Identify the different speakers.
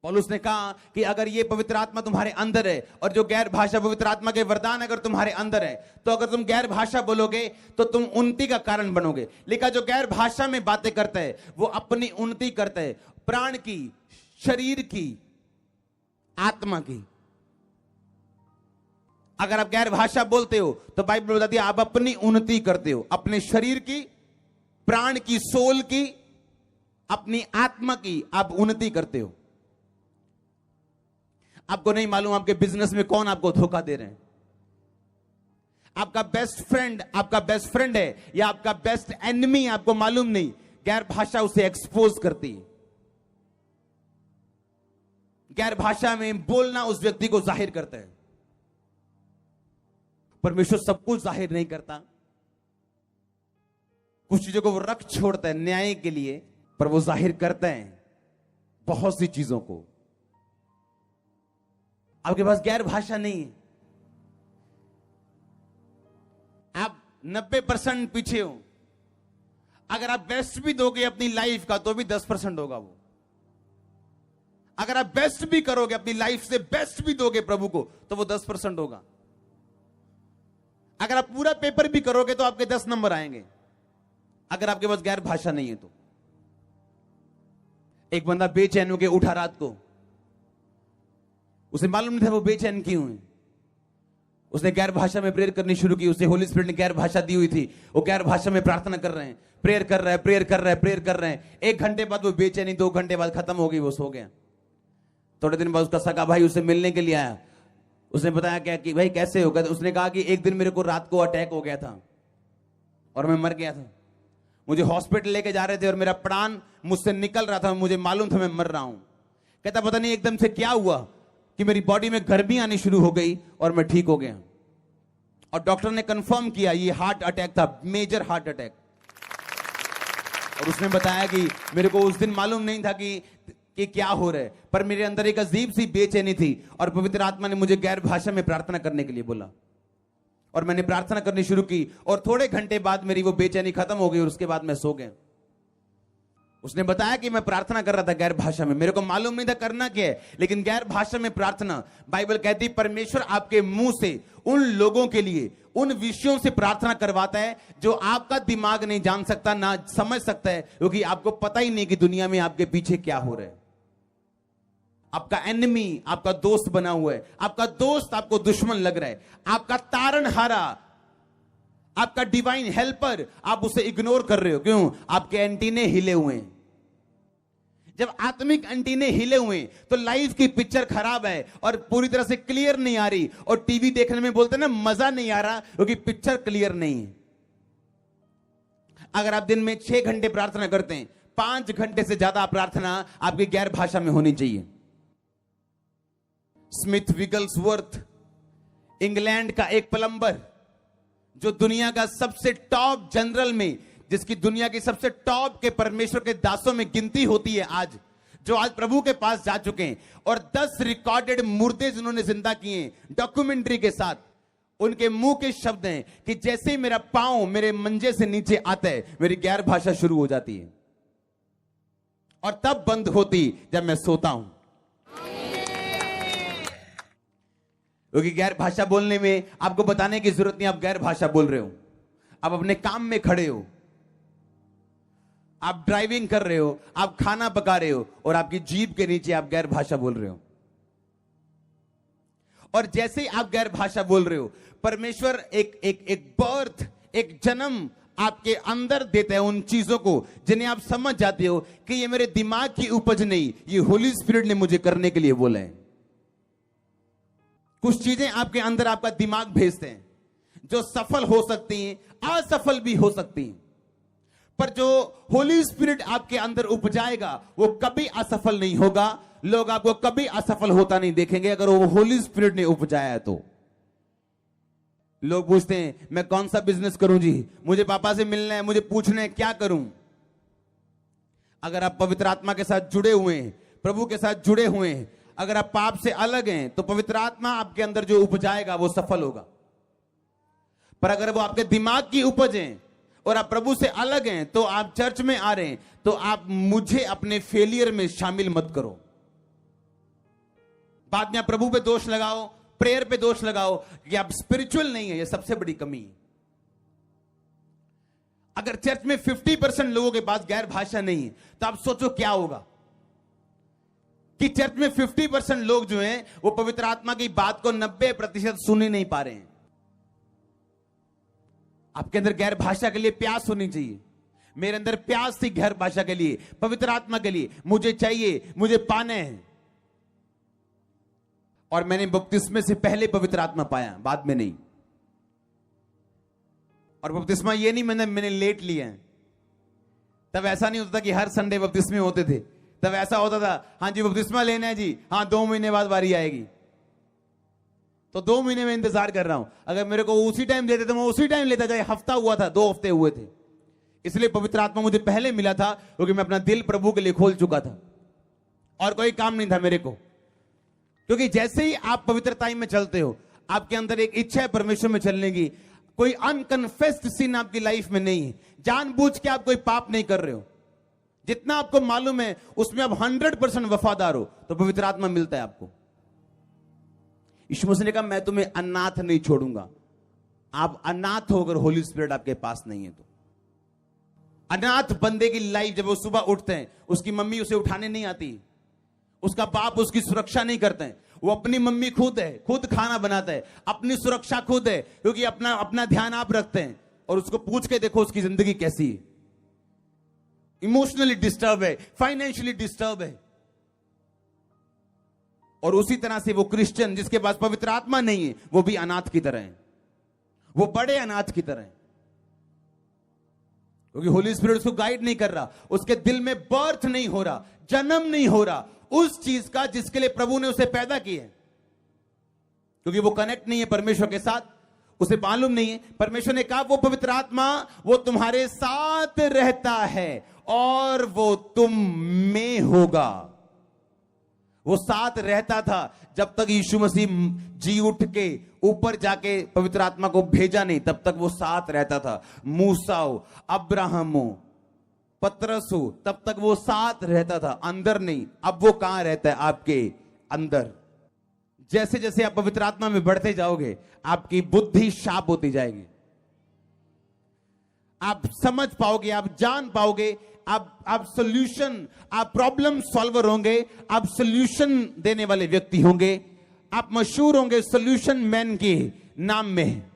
Speaker 1: पौलुस ने कहा कि अगर ये पवित्र आत्मा तुम्हारे अंदर है और जो गैर भाषा पवित्र आत्मा के वरदान अगर तुम्हारे अंदर है, तो अगर तुम गैर भाषा बोलोगे तो तुम उन्नति का कारण बनोगे। लेकिन जो गैर भाषा में बातें करता है वो अपनी उन्नति करता है, प्राण की, शरीर की, आत्मा की। अगर आप गैर भाषा बोलते हो तो बाइबल बताती है आप अपनी उन्नति करते हो, अपने शरीर की, प्राण की, सोल की, अपनी आत्मा की आप उन्नति करते हो। आपको नहीं मालूम आपके बिजनेस में कौन आपको धोखा दे रहे हैं। आपका बेस्ट फ्रेंड है या आपका बेस्ट एनिमी, आपको मालूम नहीं। गैर भाषा उसे एक्सपोज करती है। गैर भाषा में बोलना उस व्यक्ति को जाहिर करता है। परमेश्वर सब कुछ जाहिर नहीं करता, कुछ चीजों को वो रख छोड़ता है न्याय के लिए, पर वो जाहिर करता है बहुत सी चीजों को। आपके पास गैर भाषा नहीं है, आप 90% पीछे हो। अगर आप बेस्ट भी दोगे अपनी लाइफ का तो भी 10% होगा वो। अगर आप बेस्ट भी करोगे, अपनी लाइफ से बेस्ट भी दोगे प्रभु को, तो वो 10% होगा। अगर आप पूरा पेपर भी करोगे तो आपके 10 नंबर आएंगे, अगर आपके पास गैर भाषा नहीं है तो। एक बंदा बेचैन होकर उठा रात को, उसे मालूम नहीं था वो बेचैन क्यों है। उसने गैर भाषा में प्रेयर करनी शुरू की। उसे होली स्पिरिट ने गैर भाषा दी हुई थी। वो गैर भाषा में प्रार्थना कर रहे हैं, प्रेयर कर रहे हैं। 1 घंटे बाद वो बेचैनी 2 घंटे बाद खत्म हो गई, वो सो गया। थोड़े दिन बाद उसका सगा भाई उसे मिलने के लिए आया। उसने बताया क्या कि भाई कैसे हो गया। उसने कहा कि एक दिन मेरे को रात को अटैक हो गया था और मैं मर गया था। मुझे हॉस्पिटल लेके जा रहे थे और मेरा प्राण मुझसे निकल रहा था, मुझे मालूम था मैं मर रहा हूं। कहता पता नहीं एकदम से क्या हुआ कि मेरी बॉडी में गर्मी आनी शुरू हो गई और मैं ठीक हो गया। और डॉक्टर ने कंफर्म किया ये हार्ट अटैक था, मेजर हार्ट अटैक। और उसने बताया कि मेरे को उस दिन मालूम नहीं था कि क्या हो रहा है, पर मेरे अंदर एक अजीब सी बेचैनी थी और पवित्र आत्मा ने मुझे गैर भाषा में प्रार्थना करने के लिए बोला और मैंने प्रार्थना करनी शुरू की और थोड़े घंटे बाद मेरी वो बेचैनी खत्म हो गई और उसके बाद मैं सो गया। उसने बताया कि मैं प्रार्थना कर रहा था गैर भाषा में, मेरे को मालूम नहीं था करना क्या है, लेकिन गैर भाषा में प्रार्थना, बाइबल कहती परमेश्वर आपके मुंह से उन लोगों के लिए उन विषयों से प्रार्थना करवाता है जो आपका दिमाग नहीं जान सकता, ना समझ सकता है, क्योंकि आपको पता ही नहीं कि दुनिया में आपके पीछे क्या हो रहा है। आपका एनिमी आपका दोस्त बना हुआ है, आपका दोस्त आपको दुश्मन लग रहा है, आपका तारनहारा, आपका डिवाइन हेल्पर, आप उसे इग्नोर कर रहे हो। क्यों? आपके एंटीने हिले हुए हैं। जब आत्मिक एंटीने हिले हुए तो लाइफ की पिक्चर खराब है और पूरी तरह से क्लियर नहीं आ रही, और टीवी देखने में बोलते हैं ना मजा नहीं आ रहा क्योंकि पिक्चर क्लियर नहीं है। अगर आप दिन में 6 घंटे प्रार्थना करते हैं, 5 घंटे से ज्यादा प्रार्थना आपकी गैर भाषा में होनी चाहिए। स्मिथ विगल्सवर्थ, इंग्लैंड का एक प्लम्बर, जो दुनिया का सबसे टॉप जनरल में, जिसकी दुनिया की सबसे टॉप के परमेश्वर के दासों में गिनती होती है, आज जो आज प्रभु के पास जा चुके हैं और 10 रिकॉर्डेड मुर्दे जिन्होंने जिंदा किए हैं डॉक्यूमेंट्री के साथ, उनके मुंह के शब्द हैं कि जैसे ही मेरा पांव मेरे मंजे से नीचे आता है मेरी गैर भाषा शुरू हो जाती है और तब बंद होती जब मैं सोता हूं। क्योंकि गैर भाषा बोलने में आपको बताने की जरूरत नहीं, आप गैर भाषा बोल रहे हो। आप अपने काम में खड़े हो, आप ड्राइविंग कर रहे हो, आप खाना पका रहे हो और आपकी जीभ के नीचे आप गैर भाषा बोल रहे हो। और जैसे ही आप गैर भाषा बोल रहे हो, परमेश्वर एक बर्थ, एक जन्म आपके अंदर देता है उन चीजों को जिन्हें आप समझ जाते हो कि ये मेरे दिमाग की उपज नहीं, ये होली स्पिरिट ने मुझे करने के लिए बोला है। कुछ चीजें आपके अंदर आपका दिमाग भेजते हैं जो सफल हो सकती हैं, असफल भी हो सकती हैं, पर जो होली स्पिरिट आपके अंदर उपजाएगा वो कभी असफल नहीं होगा। लोग आपको कभी असफल होता नहीं देखेंगे अगर वो होली स्पिरिट ने उपजाया है तो। लोग पूछते हैं मैं कौन सा बिजनेस करूं जी, मुझे पापा से मिलना है, मुझे पूछना है क्या करूं। अगर आप पवित्र आत्मा के साथ जुड़े हुए हैं, प्रभु के साथ जुड़े हुए हैं, अगर आप पाप से अलग हैं तो पवित्र आत्मा आपके अंदर जो उपजाएगा वो सफल होगा। पर अगर वो आपके दिमाग की उपज है और आप प्रभु से अलग हैं, तो आप चर्च में आ रहे हैं तो आप मुझे अपने फेलियर में शामिल मत करो। बाद में आप प्रभु पे दोष लगाओ, प्रेयर पे दोष लगाओ कि आप स्पिरिचुअल नहीं है। ये सबसे बड़ी कमी है। अगर चर्च में 50% लोगों के पास गैर भाषा नहीं है तो आप सोचो क्या होगा कि चर्च में 50% लोग जो हैं वो पवित्र आत्मा की बात को 90% सुन ही नहीं पा रहे हैं। आपके अंदर गैर भाषा के लिए प्यास होनी चाहिए। मेरे अंदर प्यास थी गैर भाषा के लिए, पवित्र आत्मा के लिए। मुझे चाहिए, मुझे पाने हैं। और मैंने बपतिस्मे से पहले पवित्र आत्मा पाया, बाद में नहीं। और बपतिस्मा ये नहीं मैंने लेट लिया है। तब ऐसा नहीं होता कि हर संडे बपतिस्मे होते थे। तब ऐसा होता था, हाँ जी बपतिस्मा लेना है जी, हाँ 2 महीने बाद बारी आएगी। तो 2 महीने में इंतजार कर रहा हूं। अगर मेरे को उसी टाइम देते तो मैं उसी टाइम लेता। जाए हफ्ता हुआ था, 2 हफ्ते हुए थे। इसलिए पवित्र आत्मा मुझे पहले मिला था क्योंकि मैं अपना दिल प्रभु के लिए खोल चुका था और कोई काम नहीं था मेरे को। क्योंकि जैसे ही आप पवित्रता में चलते हो, आपके अंदर एक इच्छा है परमेश्वर में चलने की। कोई अनकन्फेस्ड सिन आपकी लाइफ में नहीं है। जानबूझ के आप कोई पाप नहीं कर रहे हो। जितना आपको मालूम है उसमें आप 100% वफादार हो, तो पवित्र आत्मा मिलता है आपको। यीशु मसीह ने कहा मैं तुम्हें अनाथ नहीं छोड़ूंगा। आप अनाथ होकर होली स्पिरिट आपके पास नहीं है तो। अनाथ बंदे की लाइफ, जब वो सुबह उठते हैं, उसकी मम्मी उसे उठाने नहीं आती, उसका बाप उसकी सुरक्षा नहीं करते हैं। वो अपनी मम्मी खुद है, खुद खाना बनाता है, अपनी सुरक्षा खुद है, क्योंकि अपना ध्यान आप रखते हैं। और उसको पूछ के देखो उसकी जिंदगी कैसी है। इमोशनली डिस्टर्ब है, फाइनेंशियली डिस्टर्ब है। और उसी तरह से वो क्रिश्चियन जिसके पास पवित्र आत्मा नहीं है, वो भी अनाथ की तरह है। वो बड़े अनाथ की तरह है, क्योंकि होली स्पिरिट उसको गाइड नहीं कर रहा। उसके दिल में बर्थ नहीं हो रहा, जन्म नहीं हो रहा उस चीज का जिसके लिए प्रभु ने उसे पैदा किया है। क्योंकि वो कनेक्ट नहीं है परमेश्वर के साथ, उसे मालूम नहीं है। परमेश्वर ने कहा वो पवित्र आत्मा वो तुम्हारे साथ रहता है और वो तुम में होगा। वो साथ रहता था जब तक यीशु मसीह जी उठ के ऊपर जाके पवित्र आत्मा को भेजा नहीं, तब तक वो साथ रहता था। मूसा हो, अब्राहम हो, पतरस हो, तब तक वो साथ रहता था, अंदर नहीं। अब वो कहां रहता है? आपके अंदर। जैसे जैसे आप पवित्र आत्मा में बढ़ते जाओगे, आपकी बुद्धि शार्प होती जाएगी। आप समझ पाओगे, आप जान पाओगे, आप सॉल्यूशन, आप प्रॉब्लम सॉल्वर होंगे, आप सॉल्यूशन देने वाले व्यक्ति होंगे, आप मशहूर होंगे सॉल्यूशन मैन के नाम में।